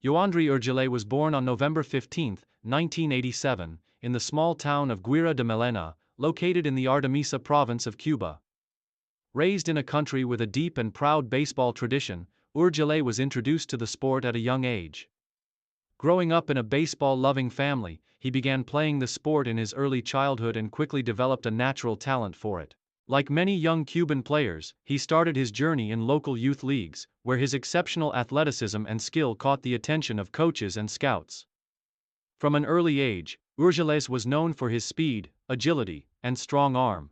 Yoandry Urgellés was born on November 15, 1987, in the small town of Guira de Melena, located in the Artemisa province of Cuba. Raised in a country with a deep and proud baseball tradition, Urgellés was introduced to the sport at a young age. Growing up in a baseball-loving family, he began playing the sport in his early childhood and quickly developed a natural talent for it. Like many young Cuban players, he started his journey in local youth leagues, where his exceptional athleticism and skill caught the attention of coaches and scouts. From an early age, Urgellés was known for his speed, agility, and strong arm.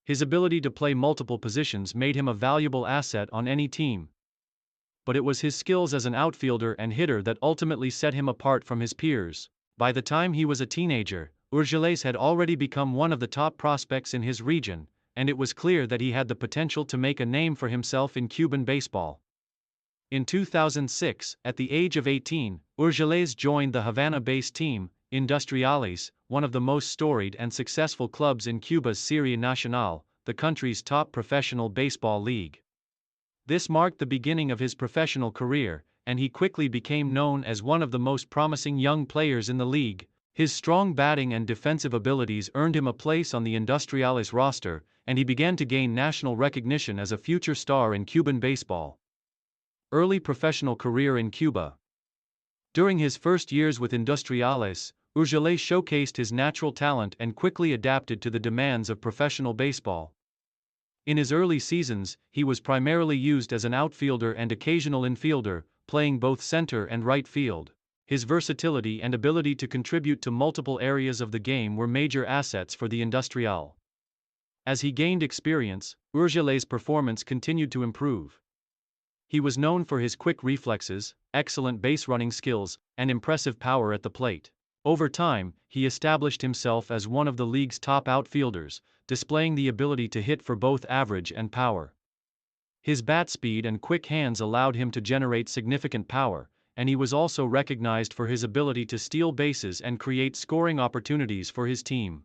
His ability to play multiple positions made him a valuable asset on any team. But it was his skills as an outfielder and hitter that ultimately set him apart from his peers. By the time he was a teenager, Urgellés had already become one of the top prospects in his region, and it was clear that he had the potential to make a name for himself in Cuban baseball. In 2006, at the age of 18, Urgellés joined the Havana-based team, Industriales, one of the most storied and successful clubs in Cuba's Serie Nacional, the country's top professional baseball league. This marked the beginning of his professional career, and he quickly became known as one of the most promising young players in the league. His strong batting and defensive abilities earned him a place on the Industriales roster, and he began to gain national recognition as a future star in Cuban baseball. Early professional career in Cuba. During his first years with Industriales, Urgellés showcased his natural talent and quickly adapted to the demands of professional baseball. In his early seasons, he was primarily used as an outfielder and occasional infielder, playing both center and right field. His versatility and ability to contribute to multiple areas of the game were major assets for the Industrial. As he gained experience, Urgellés' performance continued to improve. He was known for his quick reflexes, excellent base-running skills, and impressive power at the plate. Over time, he established himself as one of the league's top outfielders, displaying the ability to hit for both average and power. His bat speed and quick hands allowed him to generate significant power, and he was also recognized for his ability to steal bases and create scoring opportunities for his team.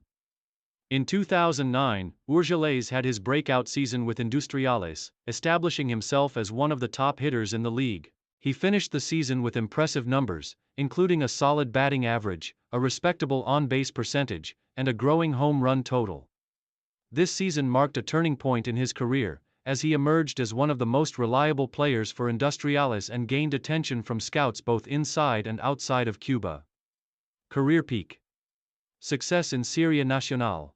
In 2009, Urgellés had his breakout season with Industriales, establishing himself as one of the top hitters in the league. He finished the season with impressive numbers, including a solid batting average, a respectable on-base percentage, and a growing home run total. This season marked a turning point in his career, as he emerged as one of the most reliable players for Industriales and gained attention from scouts both inside and outside of Cuba. Career peak. Success in Serie Nacional.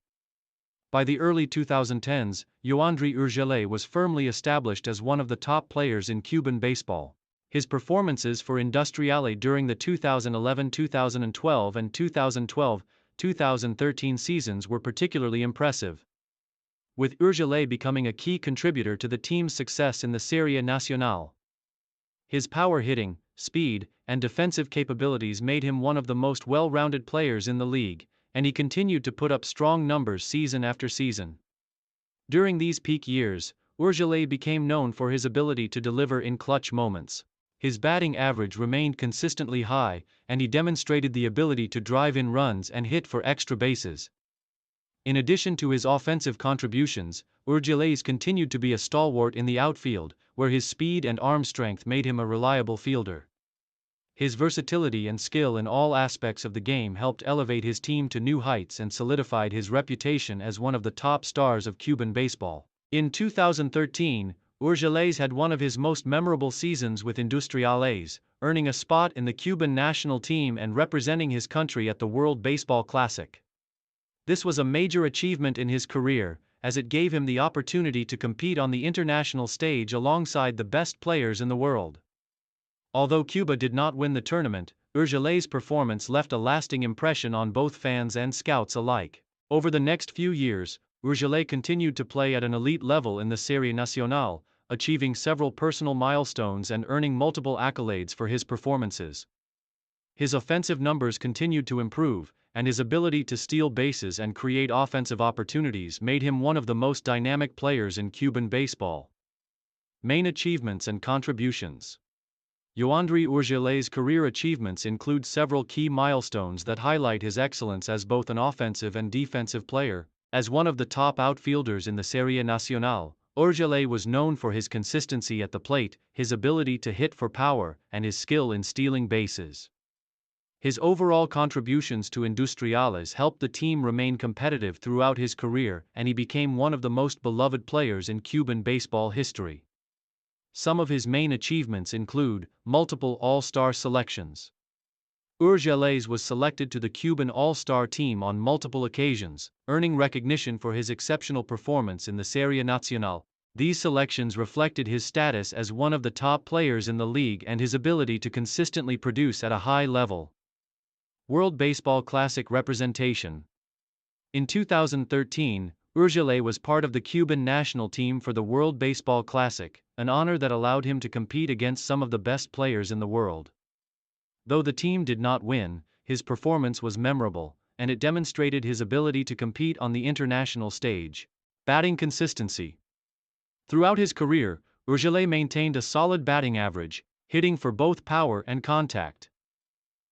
By the early 2010s, Yoandry Urgellés was firmly established as one of the top players in Cuban baseball. His performances for Industriales during the 2011-2012 and 2012-2013 seasons were particularly impressive, with Urgellés becoming a key contributor to the team's success in the Serie Nacional. His power hitting, speed, and defensive capabilities made him one of the most well-rounded players in the league, and he continued to put up strong numbers season after season. During these peak years, Urgellés became known for his ability to deliver in clutch moments. His batting average remained consistently high, and he demonstrated the ability to drive in runs and hit for extra bases. In addition to his offensive contributions, Urgellés continued to be a stalwart in the outfield, where his speed and arm strength made him a reliable fielder. His versatility and skill in all aspects of the game helped elevate his team to new heights and solidified his reputation as one of the top stars of Cuban baseball. In 2013, Urgellés had one of his most memorable seasons with Industriales, earning a spot in the Cuban national team and representing his country at the World Baseball Classic. This was a major achievement in his career, as it gave him the opportunity to compete on the international stage alongside the best players in the world. Although Cuba did not win the tournament, Urgellés' performance left a lasting impression on both fans and scouts alike. Over the next few years, Urgellés continued to play at an elite level in the Serie Nacional, achieving several personal milestones and earning multiple accolades for his performances. His offensive numbers continued to improve, and his ability to steal bases and create offensive opportunities made him one of the most dynamic players in Cuban baseball. Main achievements and contributions. Yoandry Urgellés' career achievements include several key milestones that highlight his excellence as both an offensive and defensive player. As one of the top outfielders in the Serie Nacional, Urgellés was known for his consistency at the plate, his ability to hit for power, and his skill in stealing bases. His overall contributions to Industriales helped the team remain competitive throughout his career, and he became one of the most beloved players in Cuban baseball history. Some of his main achievements include multiple All-Star selections. Urgellés was selected to the Cuban All-Star team on multiple occasions, earning recognition for his exceptional performance in the Serie Nacional. These selections reflected his status as one of the top players in the league and his ability to consistently produce at a high level. World Baseball Classic representation. In 2013, Urgellés was part of the Cuban national team for the World Baseball Classic, an honor that allowed him to compete against some of the best players in the world. Though the team did not win, his performance was memorable, and it demonstrated his ability to compete on the international stage. Batting consistency. Throughout his career, Urgellés maintained a solid batting average, hitting for both power and contact.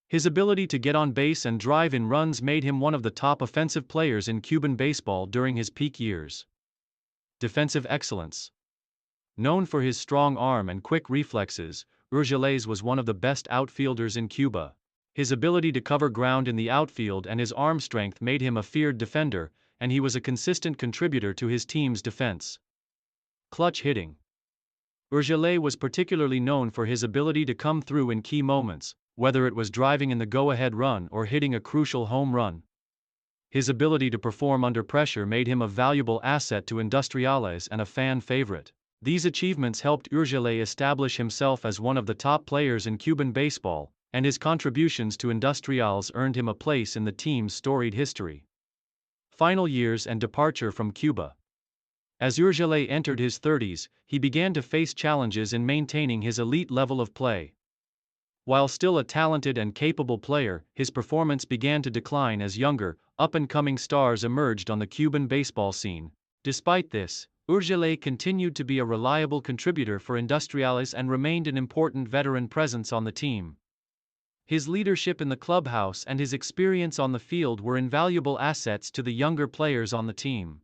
His ability to get on base and drive in runs made him one of the top offensive players in Cuban baseball during his peak years. Defensive excellence. Known for his strong arm and quick reflexes, Urgellés was one of the best outfielders in Cuba. His ability to cover ground in the outfield and his arm strength made him a feared defender, and he was a consistent contributor to his team's defense. Clutch hitting. Urgellés was particularly known for his ability to come through in key moments, whether it was driving in the go-ahead run or hitting a crucial home run. His ability to perform under pressure made him a valuable asset to Industriales and a fan favorite. These achievements helped Urgellés establish himself as one of the top players in Cuban baseball, and his contributions to Industriales earned him a place in the team's storied history. Final years and departure from Cuba. As Urgellés entered his 30s, he began to face challenges in maintaining his elite level of play. While still a talented and capable player, his performance began to decline as younger, up-and-coming stars emerged on the Cuban baseball scene. Despite this, Urgellés continued to be a reliable contributor for Industriales and remained an important veteran presence on the team. His leadership in the clubhouse and his experience on the field were invaluable assets to the younger players on the team.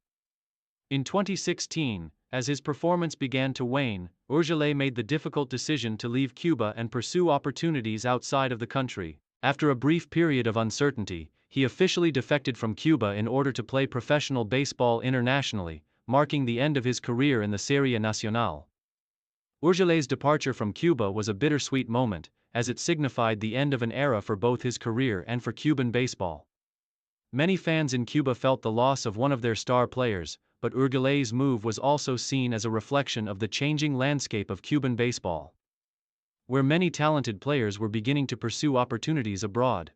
In 2016, as his performance began to wane, Urgellés made the difficult decision to leave Cuba and pursue opportunities outside of the country. After a brief period of uncertainty, he officially defected from Cuba in order to play professional baseball internationally, marking the end of his career in the Serie Nacional. Urgellés' departure from Cuba was a bittersweet moment, as it signified the end of an era for both his career and for Cuban baseball. Many fans in Cuba felt the loss of one of their star players, but Urgellés' move was also seen as a reflection of the changing landscape of Cuban baseball, where many talented players were beginning to pursue opportunities abroad.